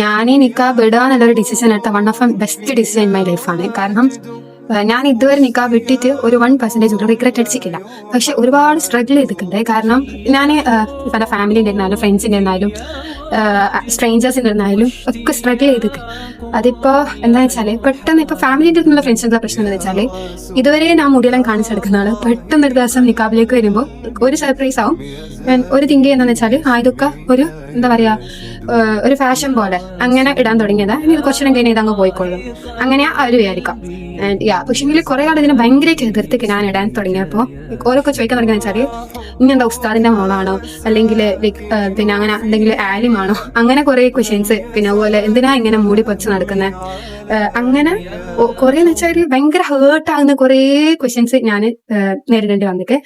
ഞാൻ ഈ നിക്കാബ് ഇടുക എന്നുള്ളൊരു ഡിസിഷൻ എടുത്ത one of best decision in my ലൈഫാണ്. കാരണം ഞാൻ ഇതുവരെ നിക്കാബ് വിട്ടിട്ട് ഒരു 1% റിഗ്രറ്റ് അടിച്ചിട്ടില്ല. പക്ഷെ ഒരുപാട് സ്ട്രഗിൾ ചെയ്തിട്ടുണ്ട്. കാരണം ഞാൻ പല ഫാമിലിൻ്റെ ഇരുന്നാലും ഫ്രണ്ട്സിൻ്റെ ഇരുന്നാലും സ്ട്രേഞ്ചേഴ്സിൻ്റെ ഇരുന്നാലും ഒക്കെ സ്ട്രഗിൾ ചെയ്തിട്ട് അതിപ്പോ എന്താ വെച്ചാല് പെട്ടെന്ന് ഇപ്പൊ ഫാമിലിൻ്റെ അടുത്തുള്ള ഫ്രണ്ട്സിനുള്ള പ്രശ്നം എന്താ വെച്ചാല് ഇതുവരെ ഞാൻ മുടിയെല്ലാം കാണിച്ചെടുക്കുന്ന ആള് പെട്ടെന്ന് ഒരു ദിവസം നിക്കാബിലേക്ക് വരുമ്പോൾ ഒരു സർപ്രൈസ് ആവും. ഒരു തിങ്ക് ചെയ്യുന്നതെന്ന് വെച്ചാല് ഇതൊക്കെ ഒരു എന്താ പറയാ ഒരു ഫാഷൻ പോലെ അങ്ങനെ ഇടാൻ തുടങ്ങിയതാ. ഇനി കുറച്ചു നേരം കഴിഞ്ഞ് ഇതങ്ങ് പോയിക്കൊള്ളും, അങ്ങനെ അവർ വിചാരിക്കാം. പക്ഷെങ്കിൽ കുറെ ആൾ ഇതിനെ ഭയങ്കരമായിട്ട് എതിർത്തിട്ട് ഞാൻ ഇടാൻ തുടങ്ങിയപ്പോ ഓരോക്കെ ചോദിക്കാൻ തുടങ്ങിയെന്ന് വെച്ചാല് ഇനി എന്താ ഉസ്താദിന്റെ മോളാണോ, അല്ലെങ്കിൽ പിന്നെ അങ്ങനെ എന്തെങ്കിൽ ആലിമാണോ, അങ്ങനെ കുറെ ക്വസ്റ്റ്യൻസ്. പിന്നെ അതുപോലെ എന്തിനാ ഇങ്ങനെ മൂടി പൊച്ച് നടക്കുന്നത്, അങ്ങനെ കുറെ എന്ന് വെച്ചാൽ ഭയങ്കര ഹേർട്ട് ആകുന്ന കുറെ ക്വസ്റ്റ്യൻസ് ഞാൻ നേരിടേണ്ടി വന്നിട്ട്.